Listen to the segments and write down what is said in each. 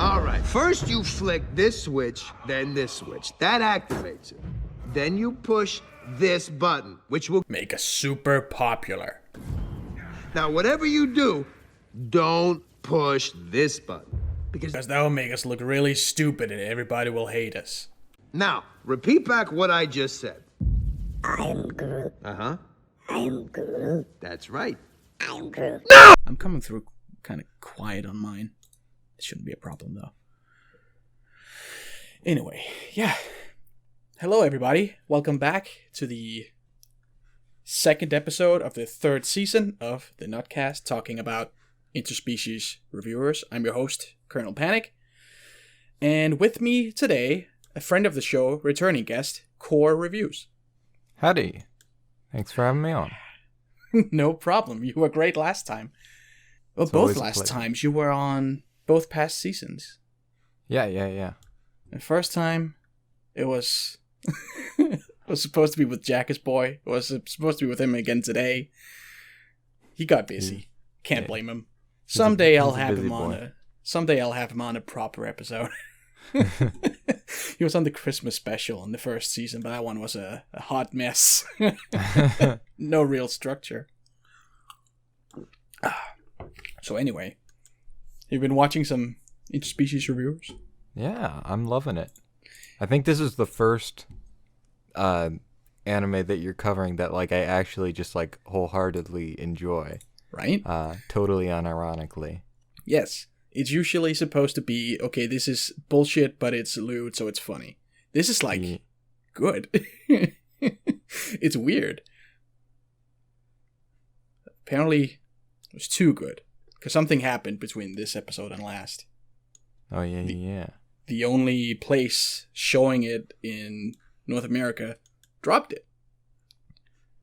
All right, first you flick this switch, then this switch. That activates it. Then you push this button, which will make us super popular. Now, whatever you do, don't push this button. Because that will make us look really stupid and everybody will hate us. Now, repeat back what I just said. I am Groot. Uh-huh. I am Groot. That's right. I am Groot. No! I'm coming through kind of quiet on mine. It shouldn't be a problem, though. Anyway, yeah. Hello, everybody. Welcome back to the second episode of the third season of the Nuttcast, talking about Interspecies reviewers. I'm your host, Colonel Panic. And with me today, a friend of the show, returning guest, KorReviews. Howdy. Thanks for having me on. No problem. You were great last time. Well, It's both always a last pleasure. times you were on both past seasons. Yeah. The first time, it was it was supposed to be with Jackass Boy. It was supposed to be with him again today. He got busy. Can't blame him. Someday I'll have him on a proper episode. He was on the Christmas special in the first season, but that one was a hot mess. No real structure. So anyway, you've been watching some Interspecies reviewers? Yeah, I'm loving it. I think this is the first anime that you're covering that I actually just wholeheartedly enjoy. Right? Totally unironically. Yes. It's usually supposed to be, okay, this is bullshit, but it's lewd, so it's funny. This is good. It's weird. Apparently, it was too good. Because something happened between this episode and last. Oh, yeah. The only place showing it in North America dropped it.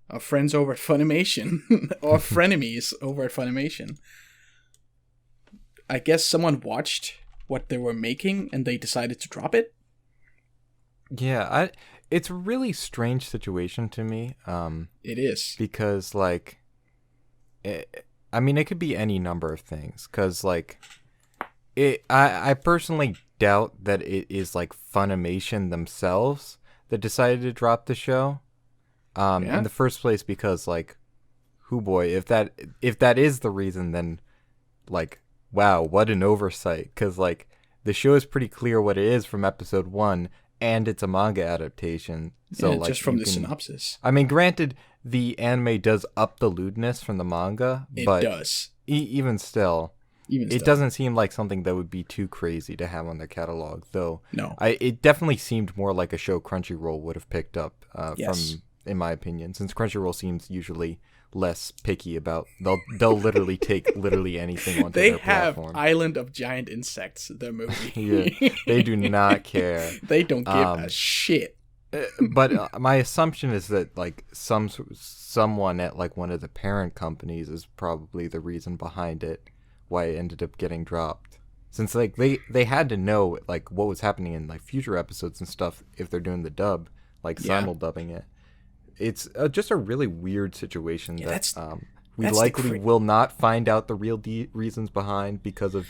Our friends over at Funimation, or frenemies over at Funimation. I guess someone watched what they were making and they decided to drop it. Yeah, it's a really strange situation to me. It is. Because, it could be any number of things. Because, I personally doubt that it is, Funimation themselves that decided to drop the show. In the first place, because, hoo boy, if that is the reason, then, wow, what an oversight. Because, the show is pretty clear what it is from episode 1, and it's a manga adaptation. So, just from the synopsis. I mean, granted, the anime does up the lewdness from the manga, but It does. Even still, it doesn't seem like something that would be too crazy to have on their catalog, though. No. It definitely seemed more like a show Crunchyroll would have picked up, Yes. in my opinion, since Crunchyroll seems usually less picky about, they'll literally take literally anything onto They their have platform. Island of Giant Insects, the movie. Yeah, they do not care. They don't give a shit. But my assumption is that someone at one of the parent companies is probably the reason behind it, why it ended up getting dropped. Since they had to know what was happening in future episodes and stuff if they're doing the dub, simul-dubbing it. It's just a really weird situation that we likely will not find out the real reasons behind because of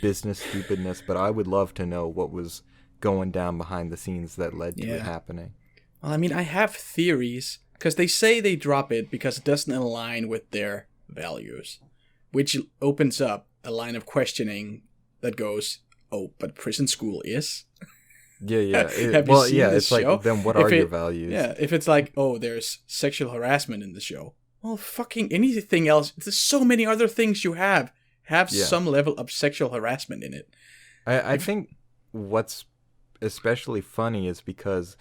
business stupidness. But I would love to know what was going down behind the scenes that led to it happening. Well, I have theories, because they say they drop it because it doesn't align with their values, which opens up a line of questioning that goes, oh, but prison school is? Yeah. Have you seen this it's show? then what are your values? Yeah, if it's oh, there's sexual harassment in the show. Well, fucking anything else. There's so many other things you have some level of sexual harassment in it. I think what's especially funny is because,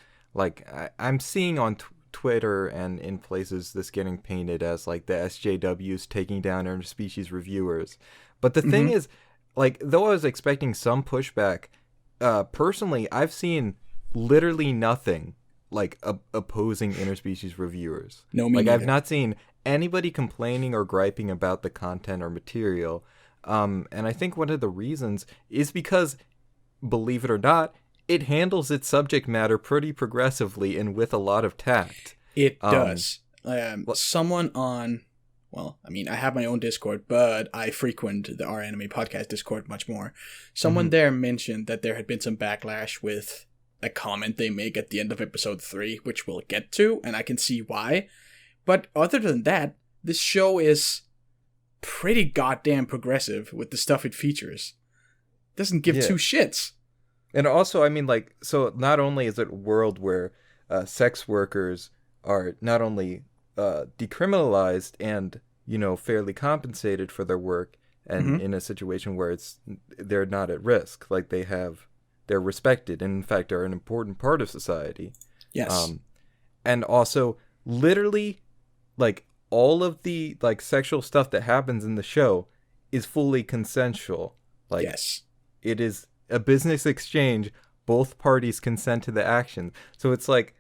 I'm seeing on Twitter and in places this getting painted as, the SJWs taking down Interspecies reviewers. But the thing is, though I was expecting some pushback, personally, I've seen literally nothing opposing Interspecies reviewers. No, me neither. I've not seen anybody complaining or griping about the content or material. And I think one of the reasons is because, believe it or not, it handles its subject matter pretty progressively and with a lot of tact. It does. Someone on well, I mean, I have my own Discord, but I frequent the Our Anime Podcast Discord much more. Someone there mentioned that there had been some backlash with a comment they make at the end of episode 3, which we'll get to, and I can see why. But other than that, this show is pretty goddamn progressive with the stuff it features. Doesn't give two shits. And also, I mean, like, so not only is it a world where sex workers are not only decriminalized and, you know, fairly compensated for their work, and in a situation where they're not at risk, like they're respected and in fact are an important part of society. Yes. And also, literally, like, all of the like sexual stuff that happens in the show is fully consensual. Like, yes. It is a business exchange. Both parties consent to the action. So it's like,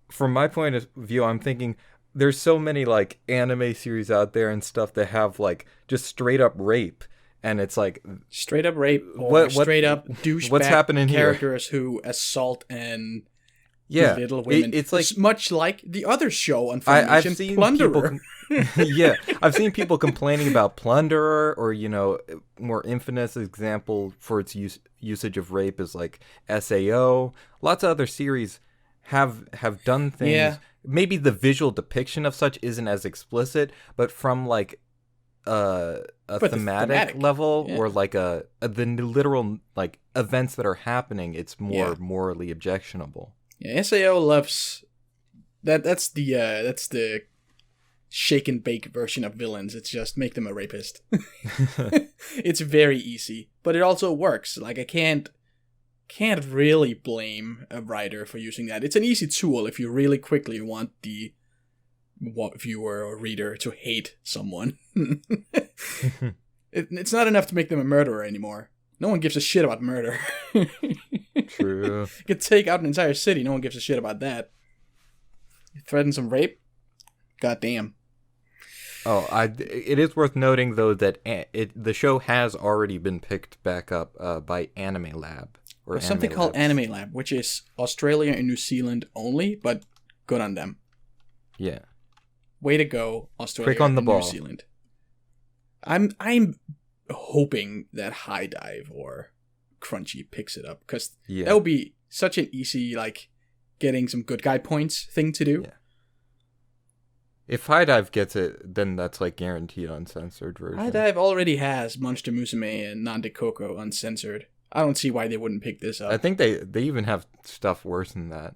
from my point of view, I'm thinking there's so many like anime series out there and stuff that have like just straight up rape, and it's like straight up rape or straight up douchebag what's happening characters here? Who assault and yeah, belittle women. It's like much like the other show on Funimation, I've seen Plunderer. Yeah, I've seen people complaining about Plunderer, or, you know, more infamous example for its usage of rape is like SAO. Lots of other series have done things. Yeah. Maybe the visual depiction of such isn't as explicit, but from like a thematic level, or like the literal like events that are happening, it's more morally objectionable. Yeah, SAO loves that. That's the shake and bake version of villains. It's just make them a rapist. It's very easy, but it also works. Like, I can't really blame a writer for using that. It's an easy tool if you really quickly want the viewer or reader to hate someone. It's not enough to make them a murderer anymore. No one gives a shit about murder. True. You could take out an entire city. No one gives a shit about that. You threaten some rape? Goddamn. Oh, it is worth noting, though, that the show has already been picked back up by Anime Lab. There's something called Anime Lab, which is Australia and New Zealand only, but good on them. Yeah. Way to go, Australia Quick on the and ball. New Zealand. I'm hoping that High Dive or Crunchy picks it up, because that would be such an easy, like, getting some good guy points thing to do. Yeah. If High Dive gets it, then that's like guaranteed uncensored version. High Dive already has Monster Musume and Nande Koko uncensored. I don't see why they wouldn't pick this up. I think they even have stuff worse than that.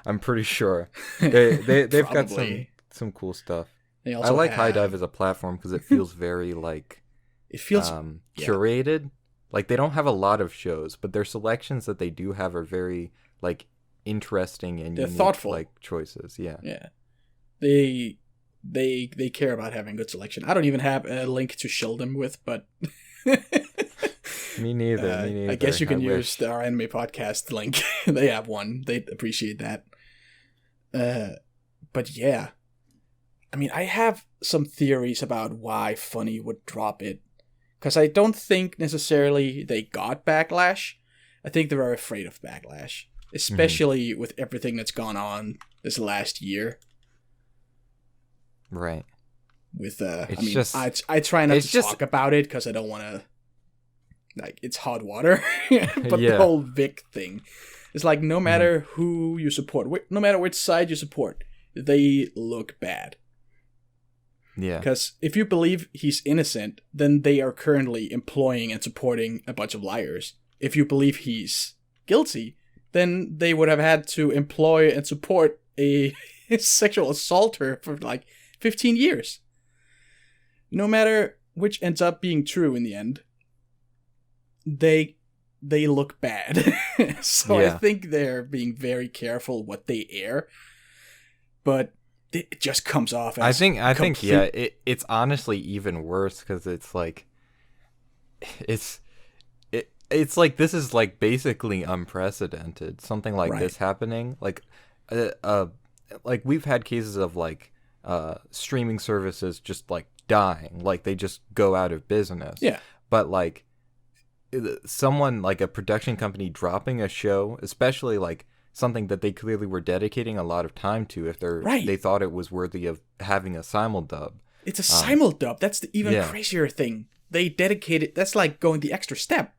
I'm pretty sure they've got some cool stuff. I like High Dive as a platform because it feels very like it feels curated. Like, they don't have a lot of shows, but their selections that they do have are very like interesting and they're unique, thoughtful, like, choices. Yeah. They care about having good selection. I don't even have a link to show them with, but Me neither. I guess you can use our anime podcast link. They have one. They'd appreciate that. But yeah, I mean, I have some theories about why Funny would drop it, because I don't think necessarily they got backlash. I think they were afraid of backlash, especially with everything that's gone on this last year. Right. With I try not to talk about it because I don't want to, like, it's hot water. But the whole Vic thing, it's like, no matter who you support, no matter which side you support, they look bad. Yeah. Because if you believe he's innocent, then they are currently employing and supporting a bunch of liars. If you believe he's guilty, then they would have had to employ and support a sexual assaulter for like 15 years. No matter which ends up being true in the end, they look bad. So I think they're being very careful what they air. But it just comes off as I think it's honestly even worse, because it's like it's like, this is like basically unprecedented, something like this happening. Like we've had cases of like streaming services just like dying, like they just go out of business. Yeah. But like someone like a production company dropping a show, especially like something that they clearly were dedicating a lot of time to, if they thought it was worthy of having a simuldub, It's a simuldub. That's the even Yeah. crazier thing. They dedicated. That's like going the extra step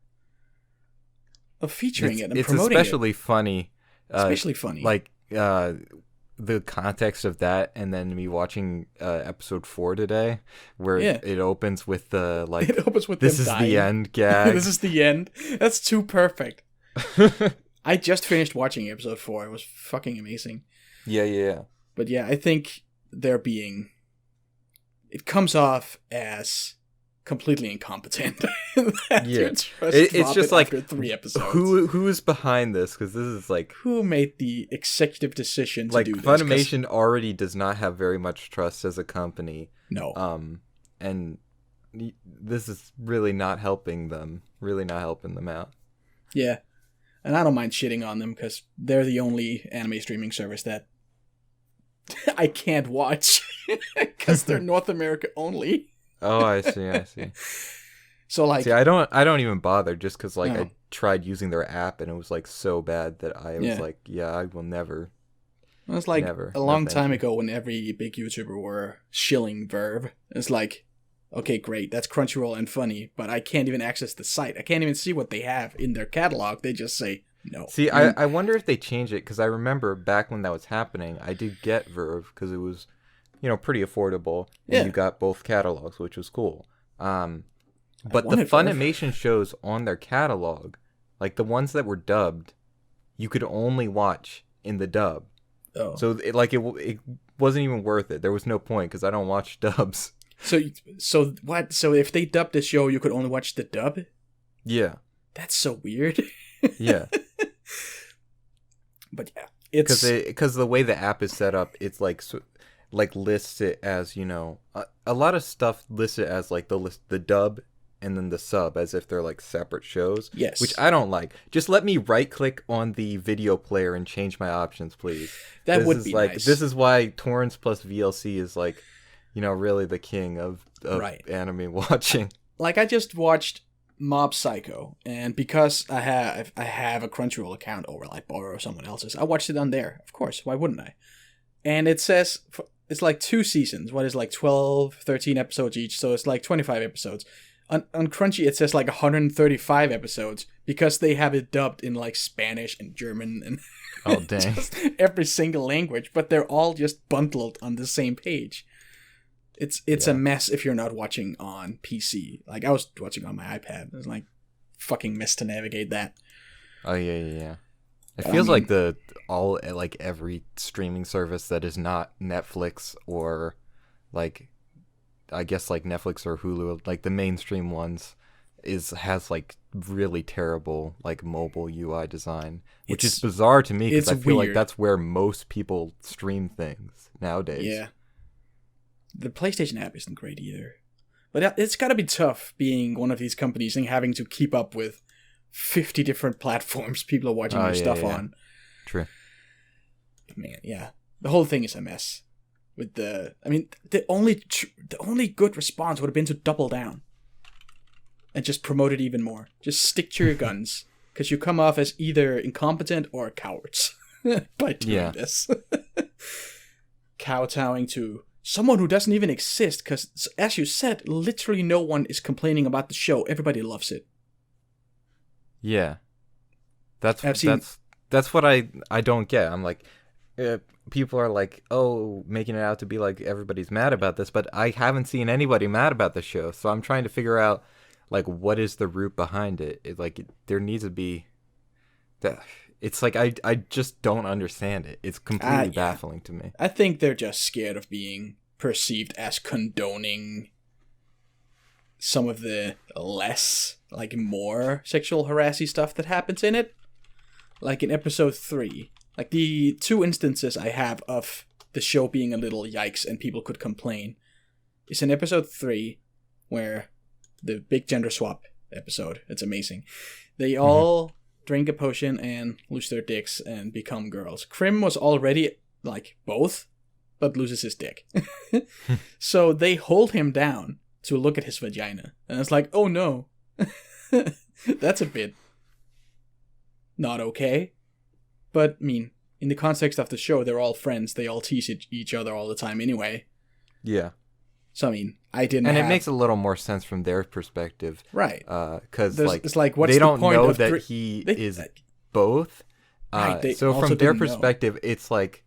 of featuring it and it's promoting especially funny. Especially funny. Like the context of that, and then me watching episode 4 today, where it opens with the like. It opens with this them is dying. the end gag. This is the end. That's too perfect. I just finished watching episode 4. It was fucking amazing. Yeah. But yeah, I think they're being... It comes off as completely incompetent. Yeah. It's just like, after 3 episodes. who is behind this? Because this is like... Who made the executive decision to like, do this? Funimation already does not have very much trust as a company. No. And this is really not helping them. Really not helping them out. Yeah. And I don't mind shitting on them because they're the only anime streaming service that I can't watch because they're North America only. Oh, I see. So like, see, I don't even bother just because like I tried using their app and it was like so bad that I was like, I will never. It was like never. a long time ago when every big YouTuber were shilling Verve. It's like, okay, great, that's Crunchyroll and funny, but I can't even access the site. I can't even see what they have in their catalog. They just say no. See, I wonder if they change it, because I remember back when that was happening, I did get Verve because it was, pretty affordable, and you got both catalogs, which was cool. But the Funimation shows on their catalog, like the ones that were dubbed, you could only watch in the dub. Oh. So it wasn't even worth it. There was no point because I don't watch dubs. So what? So if they dubbed the show, you could only watch the dub? Yeah. That's so weird. Yeah. But yeah, it's because the way the app is set up, it's like lists it as a lot of stuff lists it as like the dub and then the sub as if they're like separate shows. Yes. Which I don't like. Just let me right click on the video player and change my options, please. That would be nice. This is why torrents plus VLC is like, really the king of anime watching. Like I just watched Mob Psycho, and because I have a Crunchyroll account or I borrow someone else's, I watched it on there. Of course, why wouldn't I? And it says it's like 2 seasons. What is like 12, 13 episodes each, so it's like 25 episodes. On Crunchy, it says like 135 episodes because they have it dubbed in like Spanish and German and oh dang, just every single language, but they're all just bundled on the same page. It's a mess if you're not watching on PC. Like I was watching on my iPad. It was like fucking mess to navigate that. Oh yeah. It feels like every streaming service that is not Netflix or like I guess like Netflix or Hulu, like the mainstream ones, has like really terrible like mobile UI design, which is bizarre to me because I feel like that's where most people stream things nowadays. Yeah. The PlayStation app isn't great either. But it's got to be tough being one of these companies and having to keep up with 50 different platforms people are watching your stuff on. True. Man, yeah. The whole thing is a mess. The only good response would have been to double down and just promote it even more. Just stick to your guns, because you come off as either incompetent or cowards by doing this. Kowtowing to someone who doesn't even exist, because, as you said, literally no one is complaining about the show. Everybody loves it. Yeah. That's what I don't get. I'm like, people are like, oh, making it out to be like everybody's mad about this, but I haven't seen anybody mad about the show, so I'm trying to figure out like what is the root behind it. There needs to be that. It's like I just don't understand it. It's completely baffling to me. I think they're just scared of being perceived as condoning some of the less, like more sexual harassy stuff that happens in it. Like in episode 3. Like the 2 instances I have of the show being a little yikes and people could complain is in episode 3, where the big gender swap episode. It's amazing. They all drink a potion and lose their dicks and become girls. Krim was already like both, but loses his dick. So they hold him down to look at his vagina. And it's like, oh no. That's a bit not okay. But, I mean, in the context of the show, they're all friends. They all tease each other all the time anyway. Yeah. So I mean, I didn't. And have... it makes a little more sense from their perspective, right? Because it's like, what's they the don't point know of that he is both. Right, so also from their didn't know. perspective, it's like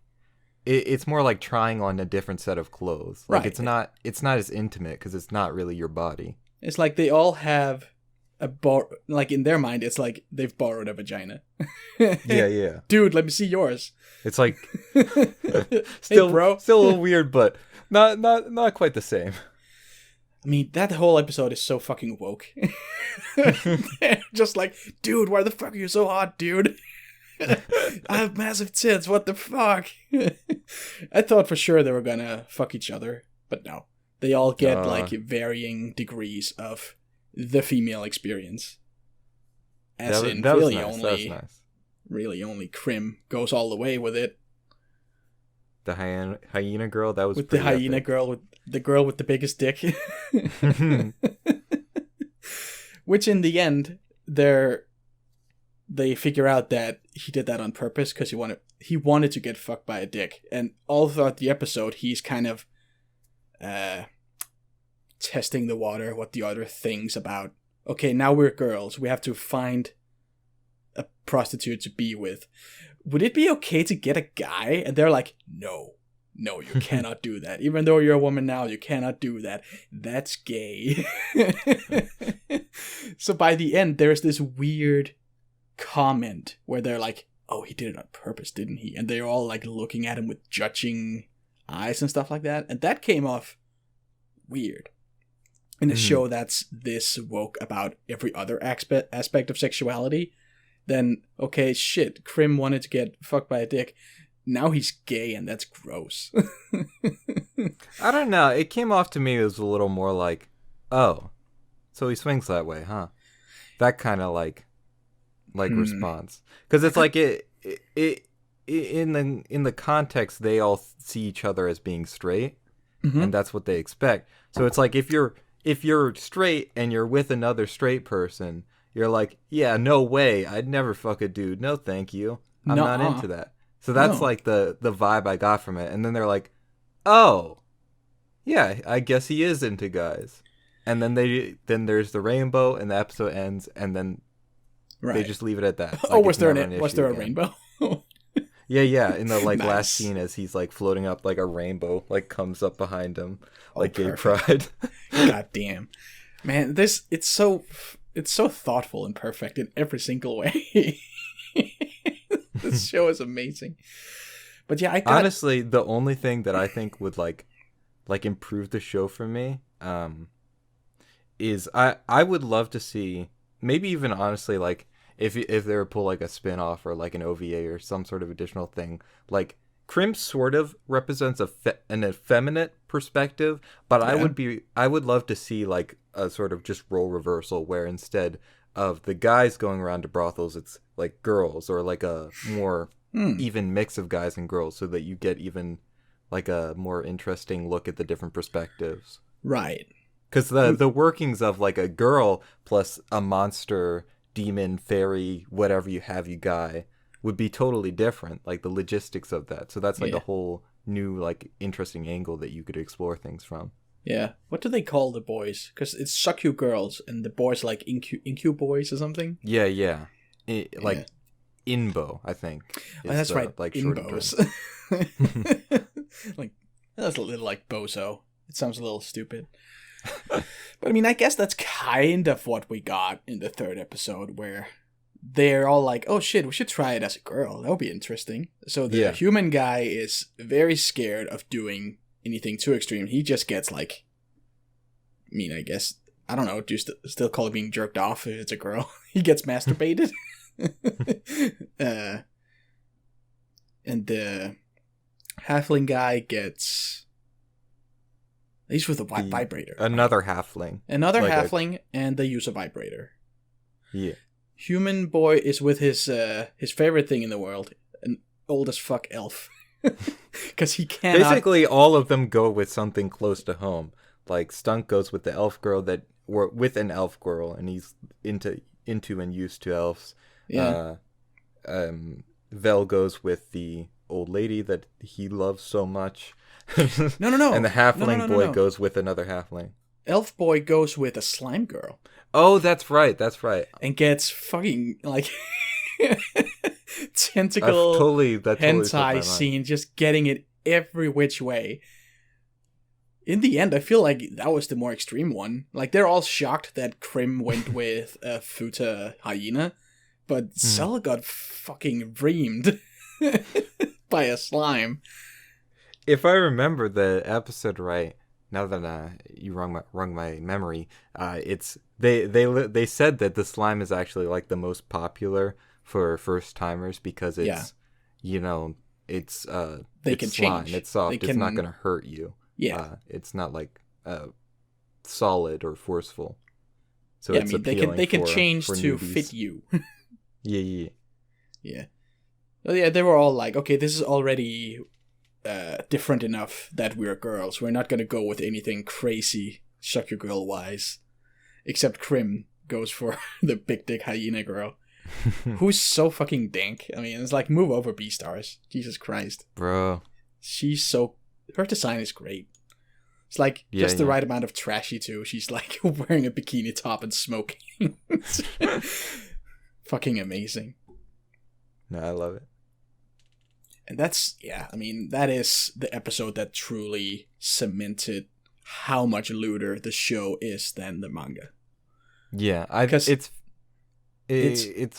it's more like trying on a different set of clothes. Like Right. it's not as intimate because it's not really your body. It's like they all have like in their mind, it's like they've borrowed a vagina. Yeah. Dude, let me see yours. It's like Hey, bro. still a little weird, but not quite the same. I mean, that whole episode is so fucking woke. They're just like, dude, why the fuck are you so hot, dude? I have massive tits, what the fuck? I thought for sure they were gonna fuck each other, but no. They all get like varying degrees of the female experience. As in, that was really nice. That was nice. Really only Krim goes all the way with it. The hyena girl, that was With the pretty hyena epic. girl, with the girl with the biggest dick. Which in the end, they figure out that he did that on purpose because he wanted to get fucked by a dick. And all throughout the episode, he's kind of testing the water, what the other thinks about, okay, now we're girls, we have to find a prostitute to be with. Would it be okay to get a guy? And they're like, no, you cannot do that. Even though you're a woman now, you cannot do that. That's gay. So by the end, there's this weird comment where they're like, oh, he did it on purpose, didn't he? And they're all like looking at him with judging eyes and stuff like that. And that came off weird. In a show that's this woke about every other aspect of sexuality, then, okay, shit, Krim wanted to get fucked by a dick. Now he's gay, and that's gross. I don't know. It came off to me as a little more like, oh, so he swings that way, huh? That kind of like response. Because it's like it in the context, they all see each other as being straight, and that's what they expect. So it's like if you're straight and you're with another straight person, you're like, yeah, no way, I'd never fuck a dude. No, thank you. I'm not into that. So that's like the vibe I got from it. And then they're like, oh, yeah, I guess he is into guys. And then there's the rainbow, and the episode ends, and then they just leave it at that. Oh, Like, was there a again. rainbow? Yeah. In the like Nice. last scene, as he's like floating up, like a rainbow like comes up behind him, like gay perfect. pride. God damn, man, it's so thoughtful and perfect in every single way. This show is amazing. But yeah, Honestly, the only thing that I think would like improve the show for me, is I would love to see, maybe even honestly, like if they were pull like a spin-off or like an OVA or some sort of additional thing, like Krim sort of represents an effeminate perspective, but yeah. I would love to see like a sort of just role reversal where instead of the guys going around to brothels, it's like girls, or like a more even mix of guys and girls, so that you get even like a more interesting look at the different perspectives. Right. Because the workings of like a girl plus a monster, demon, fairy, whatever you guy would be totally different, like the logistics of that. So that's like a whole new like interesting angle that you could explore things from. Yeah. What do they call the boys? Because it's Suckyu girls, and the boys like Incu boys or something? Yeah. Inbo, I think. Oh, that's right. Like Inbos. Like, that's a little like bozo. It sounds a little stupid. But I mean, I guess that's kind of what we got in the third episode, where they're all like, oh shit, we should try it as a girl. That would be interesting. So the human guy is very scared of doing anything too extreme. He just gets like, I mean, I guess, I don't know, do you still call it being jerked off if it's a girl? He gets masturbated. And the halfling guy gets, he's with a vibrator. Another halfling. Another like halfling, and they use a vibrator. Yeah. Human boy is with his favorite thing in the world, an old as fuck elf. Because he cannot... Basically, all of them go with something close to home. Like, Stunk goes with the elf girl with an elf girl, and he's into and used to elves. Yeah. Vel goes with the old lady that he loves so much. No. And the halfling boy No. goes with another halfling. Elf boy goes with a slime girl. Oh, that's right. And gets fucking, like, tentacle That totally slipped my hentai mind. scene, just getting it every which way. In the end, I feel like that was the more extreme one. Like, they're all shocked that Krim went with a Futa hyena, but Cell got fucking reamed by a slime. If I remember the episode right, now that you wrung my memory, it's they said that the slime is actually like the most popular for first timers because it's it's They it's can slime, change. it's soft, They it's not can- gonna hurt you. Yeah. It's not like solid or forceful. So Yeah, I it's mean, appealing they can for change to newbies. fit you. Yeah. Yeah. Well, yeah, they were all like, okay, this is already different enough that we're girls. We're not going to go with anything crazy Shakyu girl-wise. Except Krim goes for the big dick hyena girl. Who's so fucking dank. I mean, it's like, move over, B-stars. Jesus Christ. Bro. She's so... Her design is great. It's like just the right amount of trashy, too. She's like wearing a bikini top and smoking. Fucking amazing. No, I love it. And that's, yeah, I mean, that is the episode that truly cemented how much looter the show is than the manga. Yeah, it's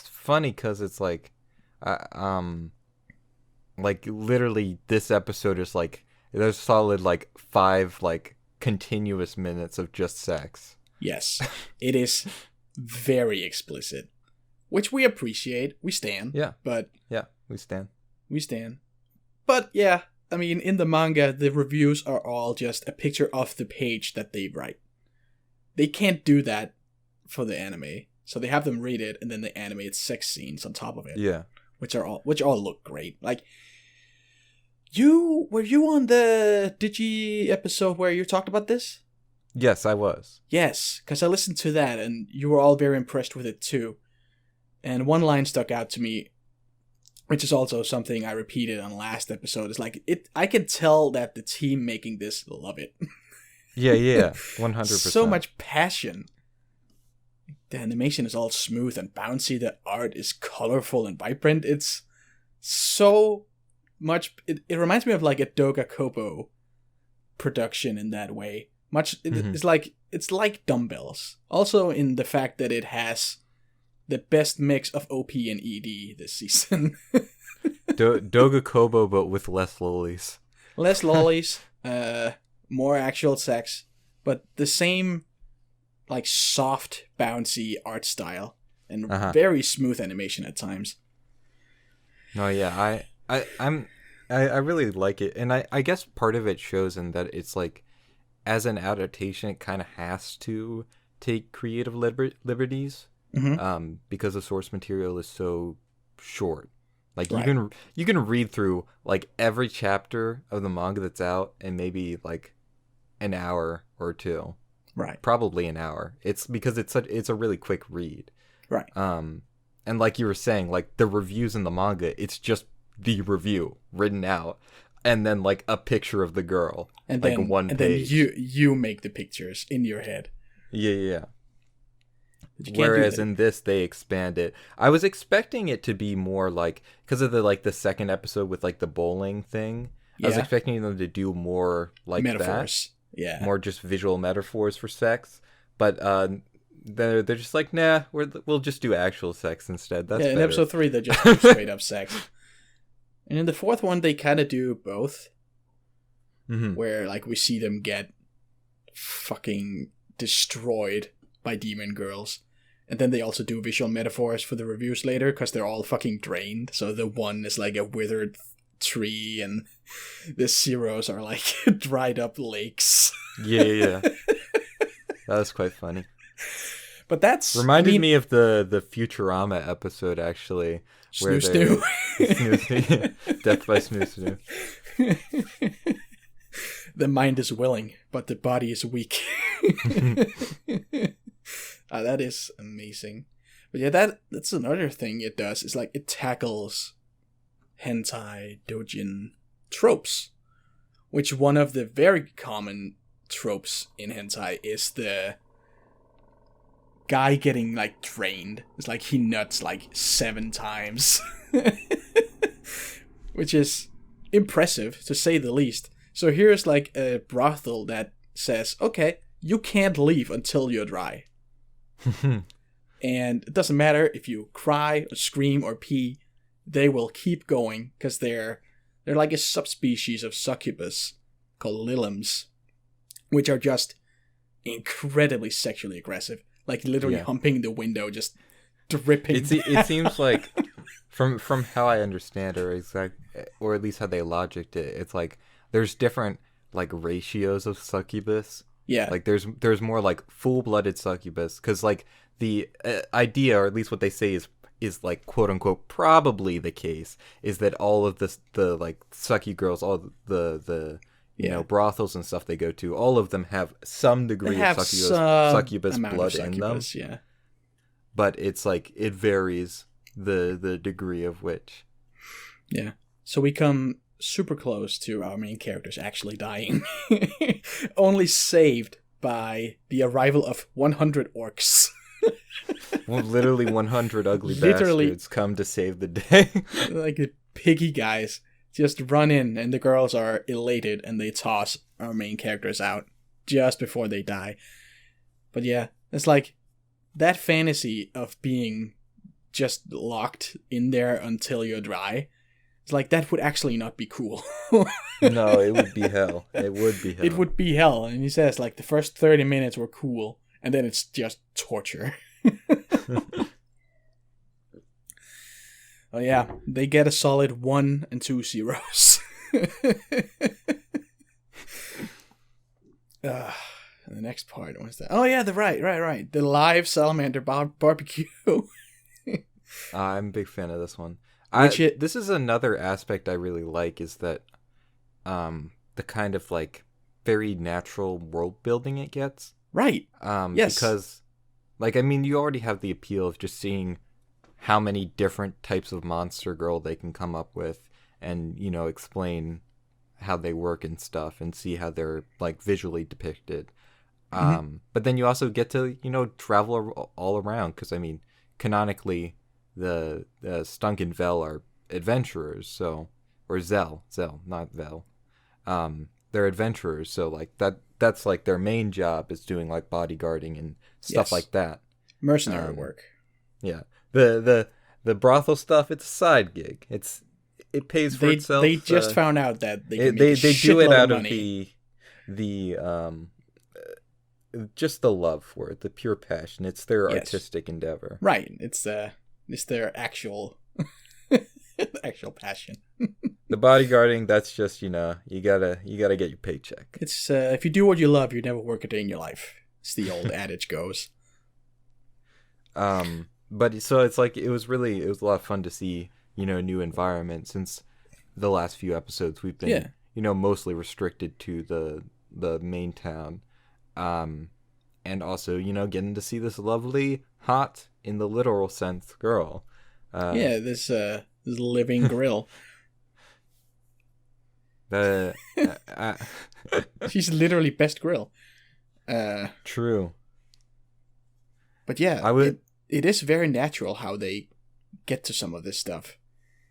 funny because it's like, like literally this episode is like there's solid like 5 like continuous minutes of just sex. Yes, it is very explicit, which we appreciate. We stand. Yeah, but we stand. But yeah, I mean, in the manga, the reviews are all just a picture of the page that they write. They can't do that for the anime, so they have them read it and then they animate sex scenes on top of it. Yeah, which all look great. Like, were you on the Digi episode where you talked about this? Yes, I was. Yes, because I listened to that and you were all very impressed with it too. And one line stuck out to me, which is also something I repeated on last episode. Is like, I can tell that the team making this love it. Yeah, 100%. So much passion. The animation is all smooth and bouncy. The art is colorful and vibrant. It's so much. It reminds me of like a Doga Kobo production in that way. It's like Dumbbells. Also in the fact that it has the best mix of OP and ED this season. Doga Kobo, but with less lollies. Less lollies, more actual sex, but the same, like, soft, bouncy art style and very smooth animation at times. No, yeah, I really like it, and I guess part of it shows in that it's like, as an adaptation, it kind of has to take creative liberties. Because the source material is so short. Like you can read through like every chapter of the manga that's out in maybe like an hour or two. Right. Probably an hour. It's because it's a really quick read. Right. And like you were saying, like the reviews in the manga, it's just the review written out and then like a picture of the girl. And like then one page. Then you make the pictures in your head. Yeah. Whereas in this, they expand it. I was expecting it to be more like, because of the second episode with like the bowling thing. Yeah. I was expecting them to do more like metaphors. That. Yeah. More just visual metaphors for sex. But they're just like, nah, we'll just do actual sex instead. That's in better. episode 3, they just do straight up sex. And in the 4th one, they kind of do both. Where like we see them get fucking destroyed by demon girls. And then they also do visual metaphors for the reviews later, because they're all fucking drained. So the one is like a withered tree, and the zeros are like dried up lakes. Yeah. That was quite funny. But that's... Reminded me of the Futurama episode, actually. Snoo Snoo. Death by Snoo Snoo. The mind is willing, but the body is weak. That is amazing. But yeah, that's another thing it does. It's like it tackles hentai doujin tropes, which one of the very common tropes in hentai is the guy getting like drained. It's like he nuts like 7 times, which is impressive to say the least. So here's like a brothel that says, okay, you can't leave until you're dry. And it doesn't matter if you cry or scream or pee, they will keep going because they're like a subspecies of succubus called lilims, which are just incredibly sexually aggressive, like literally humping the window, just dripping. It seems like from how I understand or at least how they logicked it, it's like there's different like ratios of succubus. Yeah, like there's more like full-blooded succubus, because like the idea, or at least what they say is like quote unquote probably the case, is that all of the like sucky girls, all the you know, brothels and stuff they go to, all of them have some degree of succubus blood in them. Yeah, but it's like it varies the degree of which. Yeah, so we come super close to our main characters actually dying, only saved by the arrival of 100 orcs. Well, literally 100 ugly bastards come to save the day. Like the piggy guys just run in, and the girls are elated, and they toss our main characters out just before they die. But yeah, it's like that fantasy of being just locked in there until you're dry. It's like that would actually not be cool. No, it would be hell. It would be hell. It would be hell. And he says like the first 30 minutes were cool, and then it's just torture. Oh yeah, they get a solid 1 and 2 zeros. And the next part was that. Oh yeah, right. The live salamander barbecue. I'm a big fan of this one. This is another aspect I really like, is that the kind of like very natural world building it gets. Right. Yes. Because, like, I mean, you already have the appeal of just seeing how many different types of monster girl they can come up with, and, you know, explain how they work and stuff, and see how they're like visually depicted. But then you also get to, you know, travel all around, because I mean, canonically, the Stunk and Vel are adventurers, so, or Zell, not Vel. They're adventurers, so like that's like their main job, is doing like bodyguarding and stuff like that. Mercenary work. Yeah. The brothel stuff, it's a side gig. It pays for itself. They just found out that they do it out of the just the love for it, the pure passion. It's their artistic endeavor. Right. It's their actual actual passion. The bodyguarding, that's just, you know, you gotta get your paycheck. It's if you do what you love, you never work a day in your life. It's the old adage goes. But so it's like it was a lot of fun to see, you know, a new environment, since the last few episodes we've been you know, mostly restricted to the main town, and also, you know, getting to see this lovely, hot, in the literal sense, girl. This living grill. She's literally best grill. True. But yeah, it is very natural how they get to some of this stuff.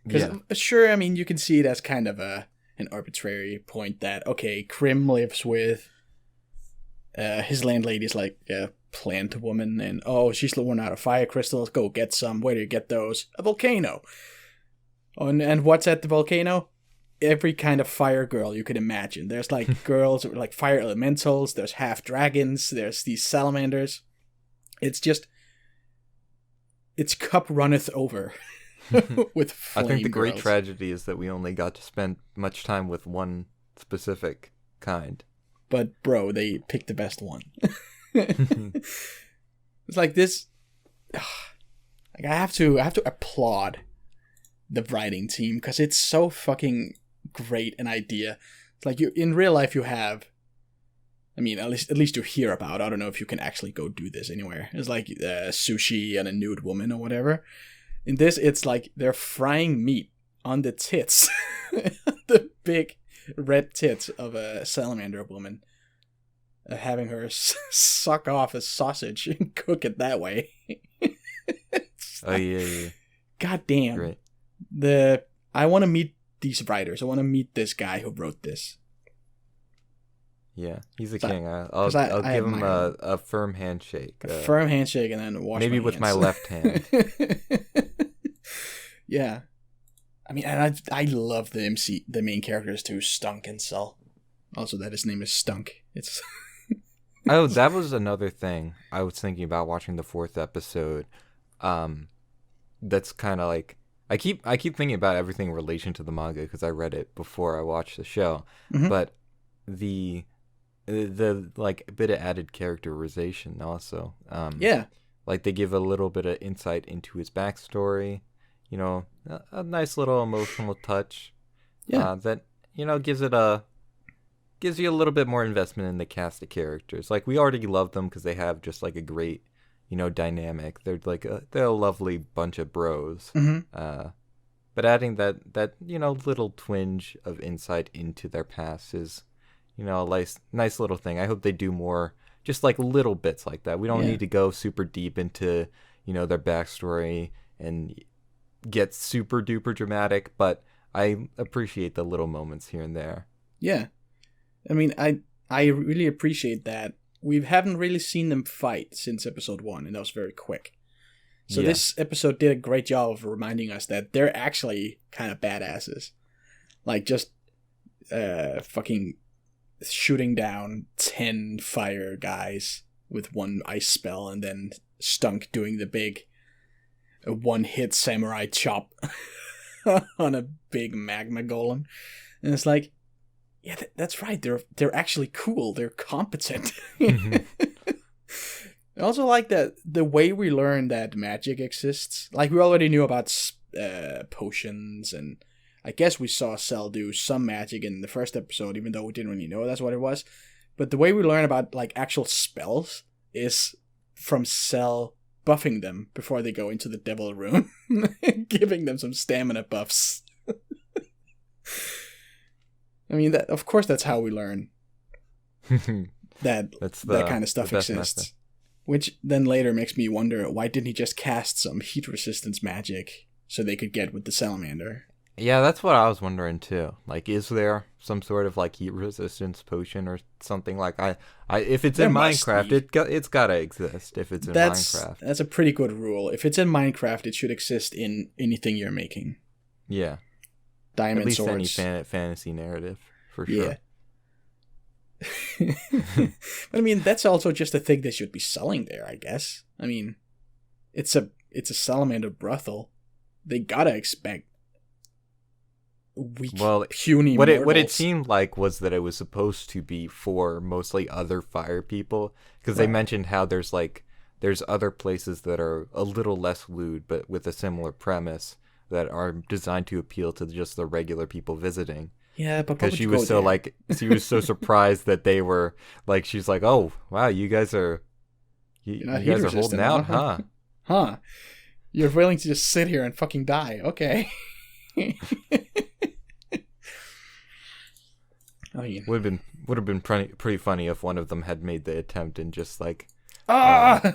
Because sure, I mean, you can see it as kind of an arbitrary point that, okay, Krim lives with his landlady's like a plant woman, and she's worn out of fire crystals, go get some. Where do you get those? A volcano. And what's at the volcano? Every kind of fire girl you could imagine. There's like girls like fire elementals, there's half dragons, there's these salamanders. It's cup runneth over with flame I think the great girls. tragedy is that we only got to spend much time with one specific kind. But bro, they picked the best one. It's like this. Like I have to applaud the writing team, because it's so fucking great an idea. It's like you in real life you have. I mean, at least you hear about. I don't know if you can actually go do this anywhere. It's like sushi and a nude woman or whatever. In this, it's like they're frying meat on the tits, the big red tits of a salamander woman, having her suck off a sausage and cook it that way. Oh yeah. God damn. Great. I want to meet these writers. I want to meet this guy who wrote this. Yeah, he's a king. I'll I give him admire him. a firm handshake. A firm handshake and then wash maybe my with hands. my left hand. Yeah. I mean, and I love the main characters too, Stunk and Cell. Also, that his name is Stunk. It's Oh, that was another thing I was thinking about watching the 4th episode. That's kind of like I keep thinking about everything in relation to the manga because I read it before I watched the show. Mhm. But the like bit of added characterization also. yeah. Like they give a little bit of insight into his backstory. You know, a nice little emotional touch. Yeah. That gives you a little bit more investment in the cast of characters. Like we already love them because they have just like a great, dynamic. They're they're a lovely bunch of bros. Mm-hmm. But adding that little twinge of insight into their past is, a nice little thing. I hope they do more, just like little bits like that. We don't need to go super deep into, their backstory and get super duper dramatic, but I appreciate the little moments here and there. Yeah. I mean, I really appreciate that. We haven't really seen them fight since episode 1, and that was very quick. So Yeah. this episode did a great job of reminding us that they're actually kind of badasses. Like, just fucking shooting down 10 fire guys with one ice spell, and then Stunk doing the big one-hit samurai chop on a big magma golem. And it's like, yeah, that's right. They're actually cool. They're competent. Mhm. I also like that the way we learn that magic exists. Like, we already knew about potions, and I guess we saw Cell do some magic in the first episode, even though we didn't really know that's what it was. But the way we learn about like actual spells is from Cell buffing them before they go into the devil room, giving them some stamina buffs. I mean, of course, that's how we learn that that kind of stuff the best exists. method. Which then later makes me wonder, why didn't he just cast some heat resistance magic so they could get with the salamander? Yeah, that's what I was wondering too. Like, is there some sort of like heat resistance potion or something? Like, if it's There in must Minecraft, be. it's gotta exist. If it's in That's Minecraft, a pretty good rule. If it's in Minecraft, it should exist in anything you're making. yeah, Diamond at least swords. any fantasy narrative for sure. Yeah. But I mean, that's also just a thing they should be selling there, I guess. I mean, it's a salamander brothel. They gotta expect weak, puny what it mortals. seemed like was that it was supposed to be for mostly other fire people, because they mentioned how there's other places that are a little less lewd but with a similar premise that are designed to appeal to just the regular people visiting. Yeah, but because she was so surprised that they were like, she's like, oh wow, you guys are you guys are holding out, huh? Huh? You're willing to just sit here and fucking die? Okay. I mean, would have been pretty funny if one of them had made the attempt and just like, my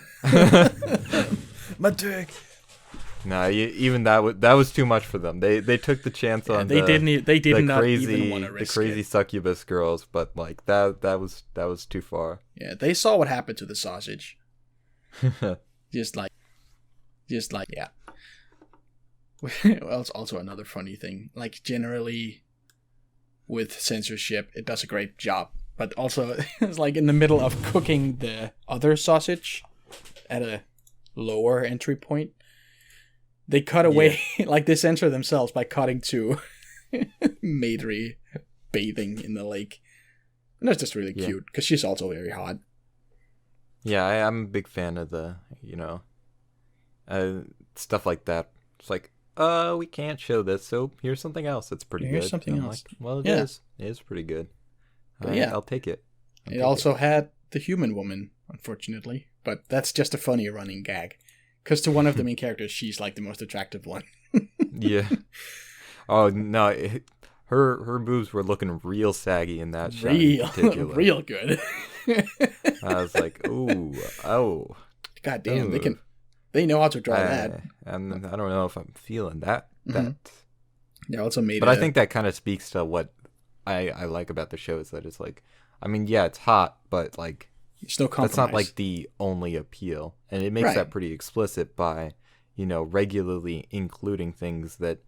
dick. Nah, even that was too much for them. They took the chance on they didn't even want to the risk crazy it. succubus girls, but like that was too far. Yeah, they saw what happened to the sausage. just like yeah. Well, it's also another funny thing. Like, generally with censorship, it does a great job, but also it's like in the middle of cooking the other sausage at a lower entry point, they cut away, like they censor themselves by cutting to Maidry bathing in the lake. And that's just really cute, because she's also very hot. Yeah, I'm a big fan of the, stuff like that. It's like, we can't show this, so here's something else that's pretty good. Here's something And I'm else. like, well, it is. It is pretty good. But yeah. I'll take it. It also had the human woman, unfortunately, but that's just a funny running gag. Because to one of the main characters, she's like the most attractive one. Yeah. Oh no, her boobs were looking real saggy in that shot in particular. Real good. I was like, ooh, oh. God damn, ooh. they know how to draw that. I don't know if I'm feeling that. They also made But I think that kind of speaks to what I like about the show is that it's like, I mean, yeah, it's hot, but like, it's no compromise. that's not like the only appeal. And it makes that pretty explicit by, regularly including things that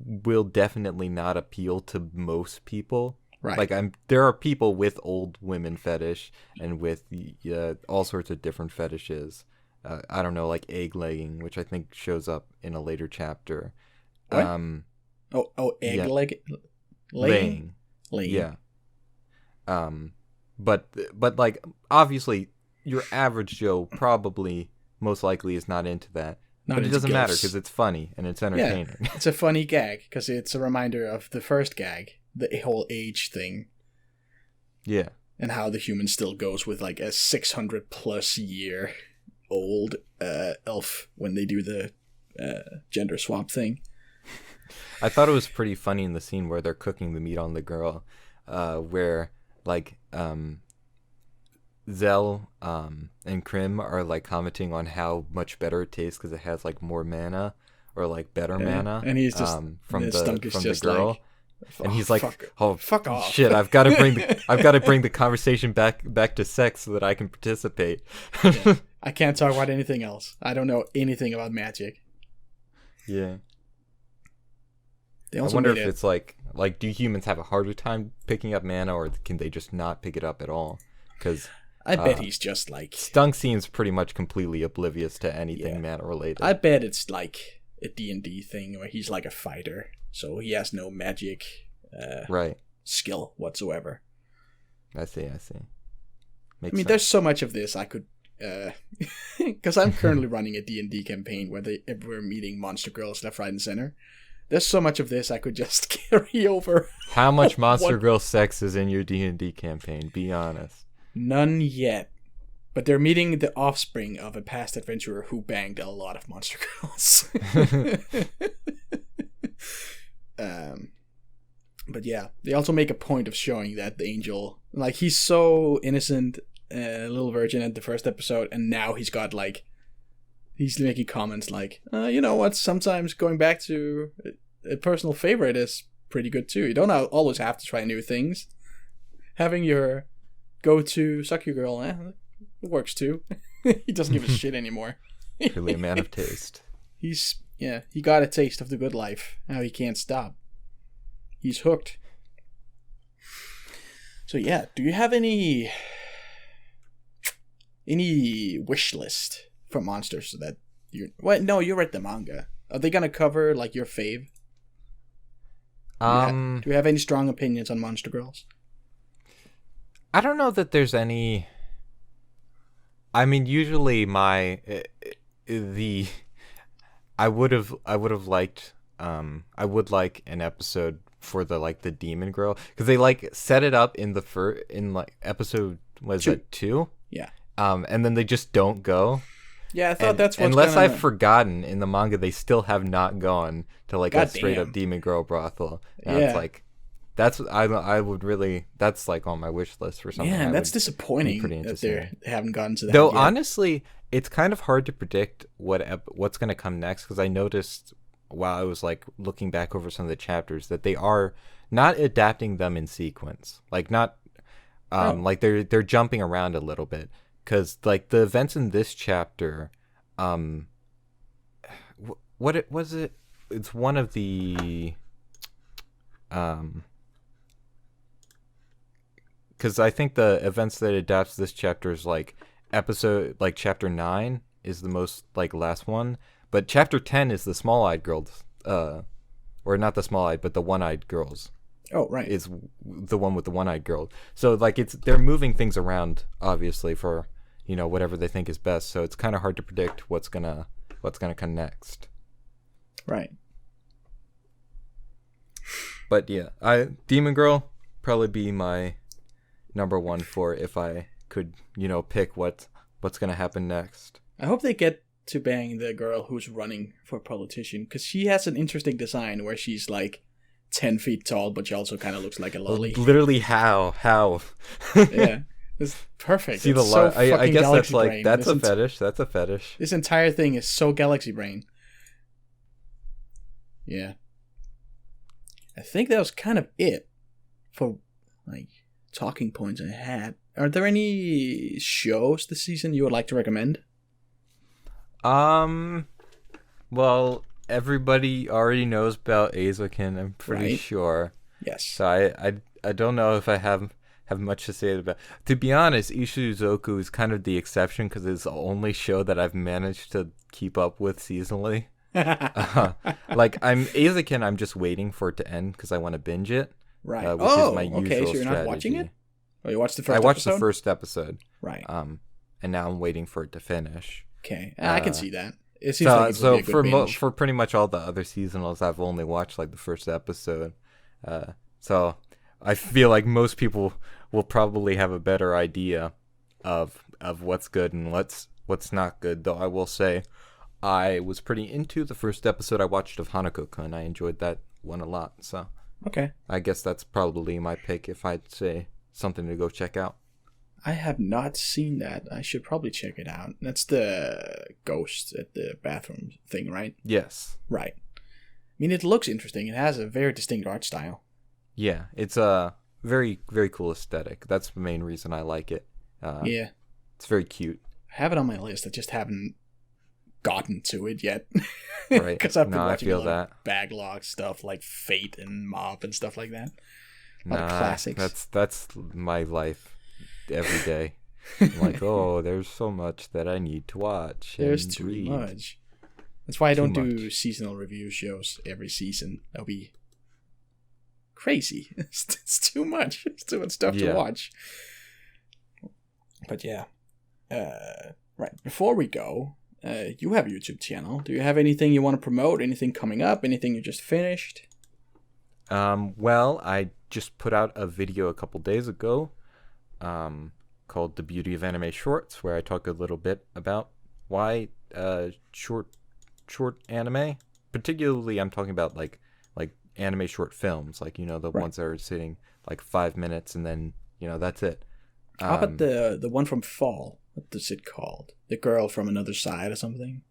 will definitely not appeal to most people. Right. Like there are people with old women fetish and with all sorts of different fetishes. I don't know, like egg laying, which I think shows up in a later chapter. What? Egg laying? Yeah. But like obviously your average Joe probably most likely is not into that. But it doesn't matter because it's funny and it's entertaining. Yeah, it's a funny gag because it's a reminder of the first gag, the whole age thing. Yeah. And how the human still goes with like a 600 plus year old elf when they do the gender swap thing. I thought it was pretty funny in the scene where they're cooking the meat on the girl, where like Zell and Krim are like commenting on how much better it tastes because it has like more mana or like better mana. And he's just from the girl. Like, and he's like, fuck off. Shit, I've got to bring the conversation back to sex so that I can participate. Yeah. I can't talk about anything else. I don't know anything about magic. Yeah. I wonder if it's like do humans have a harder time picking up mana, or can they just not pick it up at all? Because I bet he's just like... Stunk seems pretty much completely oblivious to anything mana related. I bet it's like a D&D thing where he's like a fighter, so he has no magic skill whatsoever. I see. Makes sense. There's so much of this I could... Because I'm currently running a D&D campaign where we're meeting monster girls left, right, and center. There's so much of this I could just carry over. How much monster girl sex is in your D&D campaign? Be honest. None yet. But they're meeting the offspring of a past adventurer who banged a lot of monster girls. But yeah, they also make a point of showing that the angel, like, he's so innocent, little virgin at the first episode, and now he's got like, he's making comments like, you know what, sometimes going back to a personal favorite is pretty good too. You don't always have to try new things. Having your go-to suck your girl, it works too. He doesn't give a shit anymore. Really a man of taste. He got a taste of the good life. Now he can't stop. He's hooked. So yeah, do you have any wish list for monsters that you... Well, no, you read the manga. Are they gonna cover like your fave? Do you have any strong opinions on monster girls? I don't know that there's any. I mean, usually I would liked I would like an episode for the demon girl, because they like set it up in episode, was it 2? Yeah. And then they just don't go. Yeah, I thought that's what's unless I've forgotten, in the manga they still have not gone to like God a straight damn. up demon girl brothel. And Yeah. it's like I would really, that's like on my wish list for something. Yeah, and that's pretty disappointing that interesting. they haven't gotten to that Though yet. honestly, it's kind of hard to predict what's going to come next, because I noticed while I was like looking back over some of the chapters that they are not adapting them in sequence. Like not like they're jumping around a little bit, because like the events in this chapter, what it was it? It's one of the because I think the events that adapts this chapter is like chapter 9 is the most like last one, but chapter 10 is the small-eyed girls, or not the small-eyed, but the one-eyed girls. Oh, right. Is the one with the one-eyed girl. So like they're moving things around obviously for, whatever they think is best. So it's kind of hard to predict what's gonna come next. Right. But yeah, Demon Girl probably be my number one for if I could, pick what's gonna happen next. I hope they get to bang the girl who's running for politician, because she has an interesting design where she's like 10 feet tall, but she also kind of looks like a lolly. Literally, how? Yeah, it's perfect. See it's the so I fucking guess that's Galaxy like Brain. that's a fetish. That's a fetish. This entire thing is so Galaxy Brain. Yeah. I think that was kind of it for like talking points I had. Are there any shows this season you would like to recommend? Well, everybody already knows about Azokin, I'm pretty sure. Yes. So I don't know if I have much to say about. To be honest, Ishizuzoku is kind of the exception because it's the only show that I've managed to keep up with seasonally. Like Azokin, I'm just waiting for it to end because I want to binge it. Right. Which is my usual okay. So you're strategy. not watching it? Oh, you watched the first episode? I watched the first episode. Right. And now I'm waiting for it to finish. Okay. I can see that. It seems like it's a good binge. For pretty much all the other seasonals, I've only watched like the first episode. So I feel like most people will probably have a better idea of what's good and what's not good. Though I will say, I was pretty into the first episode I watched of Hanako-kun. I enjoyed that one a lot. So okay, I guess that's probably my pick if I'd say something to go check out. I have not seen that. I should probably check it out. That's the ghost at the bathroom thing, right? Yes. Right. I mean, it looks interesting. It has a very distinct art style. Yeah, it's a very, very cool aesthetic. That's the main reason I like it. Yeah. It's very cute. I have it on my list. I just haven't gotten to it yet. Right. Because I've been No, watching I a feel lot that. of backlog stuff like Fate and Mob and stuff like that. A lot of Nah, classics. That's my life every day. I'm like, oh, there's so much that I need to watch. There's and too read. much. That's why I don't Too do much. seasonal review shows every season. That'll be crazy. It's too much. It's too much stuff to Yeah. watch. But yeah. Right. Before we go, you have a YouTube channel. Do you have anything you want to promote? Anything coming up? Anything you just finished? Well, I just put out a video a couple days ago called The Beauty of Anime Shorts, where I talk a little bit about why short anime, particularly I'm talking about like anime short films, like, the ones that are sitting like 5 minutes and then, that's it. How about the one from Fall? What is it called? The Girl from Another Side or something?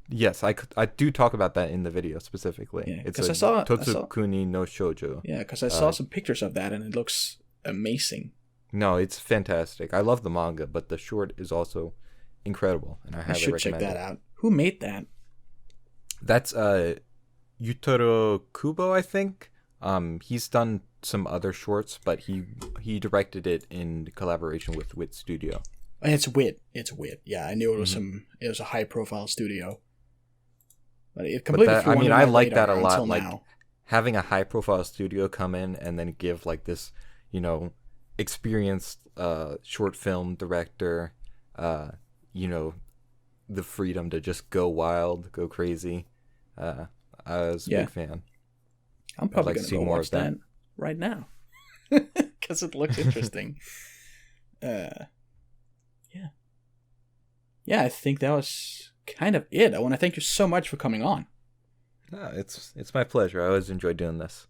Yes, I do talk about that in the video specifically. Yeah, it's 'cause I saw Totsukuni no Shoujo. Yeah, because I saw some pictures of that and it looks amazing. No, it's fantastic. I love the manga, but the short is also incredible, and I highly should recommend check that it. out. Who made that? That's Yutaro Kubo, I think. He's done some other shorts, but he directed it in collaboration with Wit Studio. It's Wit. It's Wit. Yeah, I knew it was it was a high profile studio. But it completely flew under I my like that a radar lot. until Like now. having a high profile studio come in and then give like this, experienced short film director, the freedom to just go wild, go crazy. I was a big fan. I'm probably like to going to see go more watch of that. that right now. Because it looks interesting. Yeah, I think that was kind of it. I want to thank you so much for coming on. It's my pleasure. I always enjoy doing this.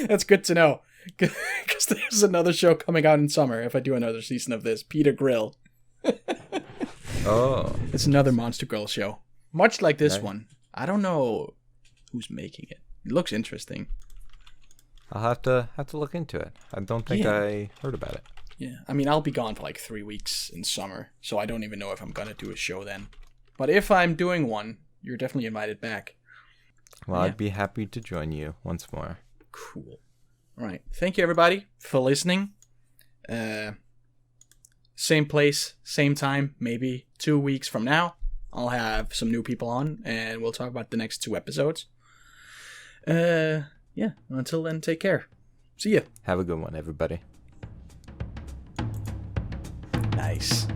That's good to know. Because there's another show coming out in summer if I do another season of this. Peter Grill. Oh. It's another Monster Girl show. Much like this Nice. one. I don't know who's making it. It looks interesting. I'll have to look into it. I don't think I heard about it. Yeah, I mean, I'll be gone for like 3 weeks in summer, so I don't even know if I'm going to do a show then. But if I'm doing one, you're definitely invited back. Well, Yeah. I'd be happy to join you once more. Cool. All right. Thank you, everybody, for listening. Same place, same time, maybe 2 weeks from now. I'll have some new people on, and we'll talk about the next 2 episodes. Yeah, until then, take care. See ya. Have a good one, everybody. Nice.